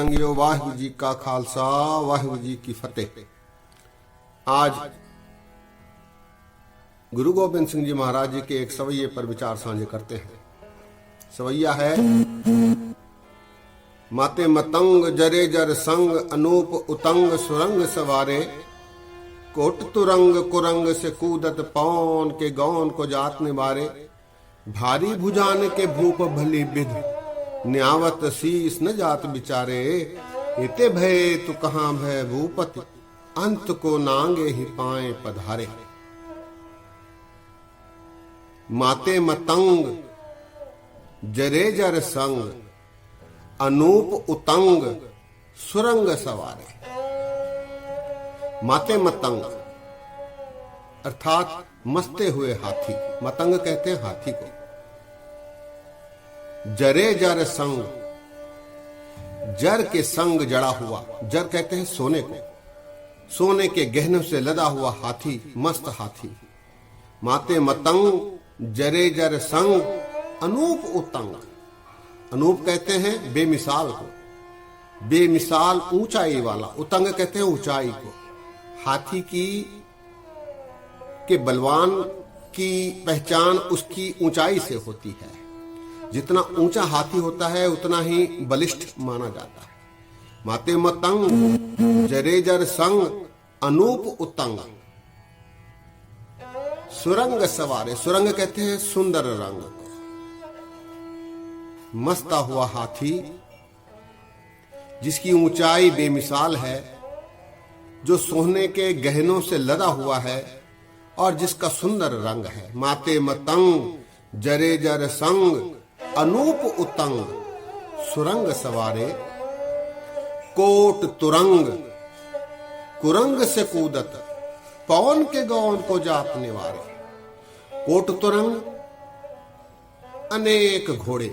संगियो वाहिगुरु जी का खालसा वाहिगुरु जी की फतेह। आज गुरु गोबिंद सिंह जी महाराज जी के एक सवैये पर विचार साझे करते हैं। सवैया है, माते मतंग जरे जर संग अनूप उतंग सुरंग सवारे, कोट तुरंग कुरंग से कूदत पौन के गौन को जात निवारे, भारी भुजान के भूप भली विध न्यावत शीस न जात बिचारे, इते भय तू कहाँ भय भूपति अंत को नांगे ही पाए पधारे। माते मतंग जरे जर संग अनूप उतंग सुरंग सवारे। माते मतंग अर्थात मस्ते हुए हाथी, मतंग कहते हैं हाथी को। जरे जर संग, जर के संग जड़ा हुआ, जर कहते हैं सोने को, सोने के गहनों से लदा हुआ हाथी, मस्त हाथी। माते मतंग जरे जर संग अनूप उतंग, अनूप कहते हैं बेमिसाल को, बेमिसाल ऊंचाई वाला, उतंग कहते हैं ऊंचाई को। हाथी की के बलवान की पहचान उसकी ऊंचाई से होती है। जितना ऊंचा हाथी होता है उतना ही बलिष्ठ माना जाता है। माते मतंग जरे जर संग अनूप उतंग सुरंग सवारे, सुरंग कहते हैं सुंदर रंग को। मस्ता हुआ हाथी जिसकी ऊंचाई बेमिसाल है, जो सोने के गहनों से लदा हुआ है और जिसका सुंदर रंग है। माते मतंग जरे जर संग अनूप उतंग सुरंग सवारे, कोट तुरंग कुरंग से कूदत पवन के गौन को जात निवारे। कोट तुरंग अनेक घोड़े,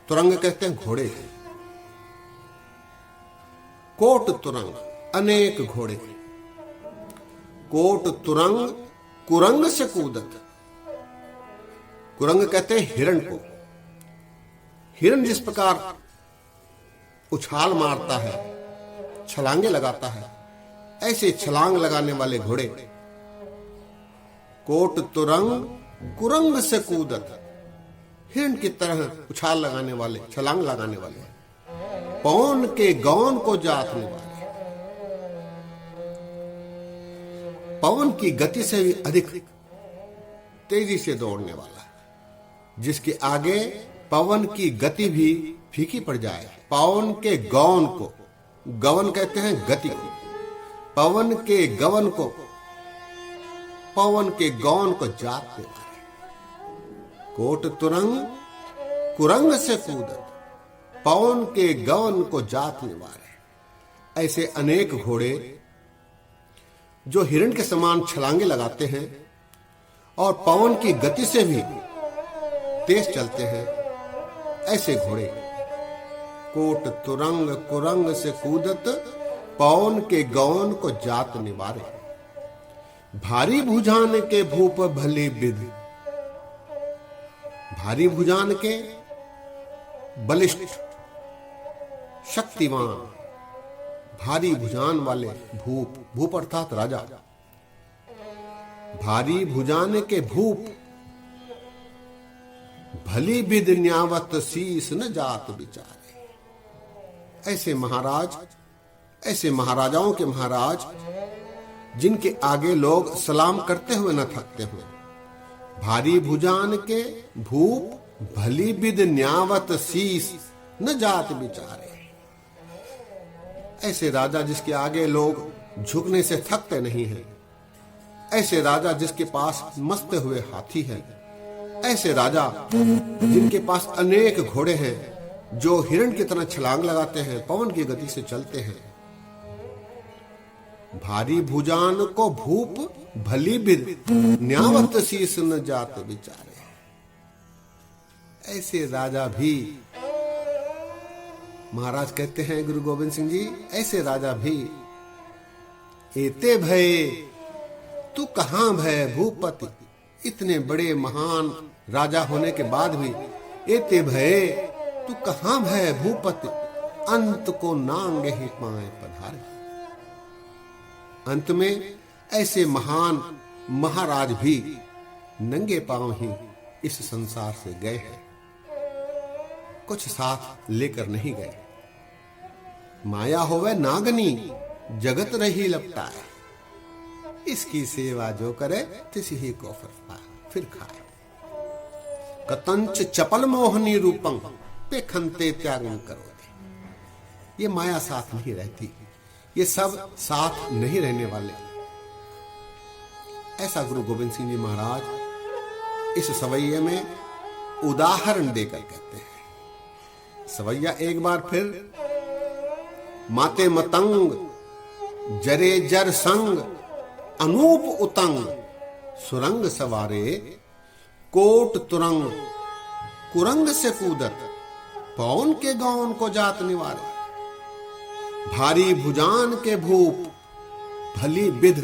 तुरंग कहते हैं घोड़े। कोट तुरंग अनेक घोड़े, कोट तुरंग कुरंग से कूदत, कुरंग कहते हैं हिरण को। हिरण जिस प्रकार उछाल मारता है, छलांगे लगाता है, ऐसे छलांग लगाने वाले घोड़े। कोट तुरंग कुरंग से कूदत, हिरण की तरह उछाल लगाने वाले, छलांग लगाने वाले। पवन के गौन को जात निवारे, पवन की गति से भी अधिक तेजी से दौड़ने वाला, जिसके आगे पवन की गति भी फीकी पड़ जाए। पवन के गौन को, गवन कहते हैं गति को, पवन के गवन को, पवन के गौन को जात निवारे। कोट तुरंग कुरंग से कूदत पवन के गवन को जात निवारे। ऐसे अनेक घोड़े जो हिरण के समान छलांगे लगाते हैं और पवन की गति से भी तेज चलते हैं, ऐसे घोड़े। कोट तुरंग कुरंग से कूदत पवन के गौन को जात निवारे, भारी भुजान के भूप भली विध, भारी भुजान के बलिष्ठ शक्तिमान, भारी भुजान वाले भूप, भूप अर्थात राजा। भारी भुजान के भूप भली विध न्यावत शीस न जात बिचारे। ऐसे महाराज, ऐसे महाराजाओं के महाराज जिनके आगे लोग सलाम करते हुए न थकते हुए। भारी भुजान के भूप भली विध न्यावत शीस न जात बिचारे। ऐसे राजा जिसके आगे लोग झुकने से थकते नहीं हैं, ऐसे राजा जिसके पास मस्ते हुए हाथी हैं, ऐसे राजा जिनके पास अनेक घोड़े हैं जो हिरण की तरह छलांग लगाते हैं, पवन की गति से चलते हैं। भारी भुजान को भूप भली विध न्यावत शीस न जात बिचारे। ऐसे राजा भी, महाराज कहते हैं गुरु गोविंद सिंह जी, ऐसे राजा भी एते भय तू कहां भय भूपति, इतने बड़े महान राजा होने के बाद भी एते भय तू कहां भय भूपति अंत को नांगे ही पाए पधारे। अंत में ऐसे महान महाराज भी नंगे पांव ही इस संसार से गए हैं, कुछ साथ लेकर नहीं गए। माया होवे नागनी जगत रही लपटाए, इसकी सेवा जो करे तिस ही को फिर खाए। कतंच चपल मोहनी रूपं पे खंते त्यागं करो। ये माया साथ नहीं रहती, ये सब साथ नहीं रहने वाले। ऐसा गुरु गोविंद सिंह जी महाराज इस सवैये में उदाहरण देकर कहते हैं। सवैया एक बार फिर माते मतंग जरे जर संग अनूप उतंग सुरंग सवारे कोट तुरंग कुरंग से कूदत पवन के गौन को जात निवारे। भारी भुजान के भूप भली विध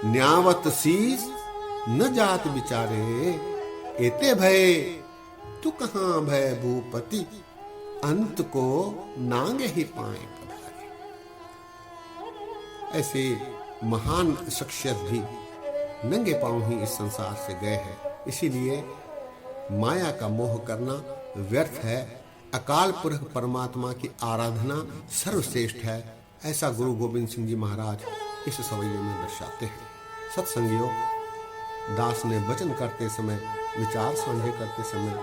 न्यावत शीस न जात बिचारे। एते भय तू कहां भय भूपति अंत को नांगे ही पाए पधारे। ऐसे महान शख्सियत भी नंगे पांव ही इस संसार से गए हैं। इसीलिए माया का मोह करना व्यर्थ है। अकाल पुरख परमात्मा की आराधना सर्वश्रेष्ठ है। ऐसा गुरु गोविंद सिंह जी महाराज इस सवैये में दर्शाते हैं। सत्संगियों, दास ने वचन करते समय, विचार साझे करते समय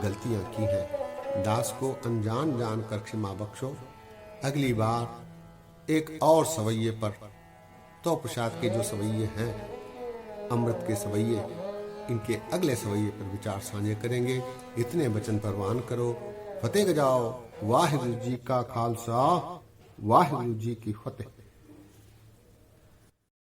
गलतियां की हैं। दास को अनजान जानकर क्षमा बख्शो। अगली बार एक और सवैये पर, तो प्रसाद के जो सवैये हैं, अमृत के सवैये, इनके अगले सवैये पर विचार साझे करेंगे। इतने वचन परवान करो। फतेह जाओ। वाहिगुरु जी का खालसा, वाहिगुरु जी की फतेह।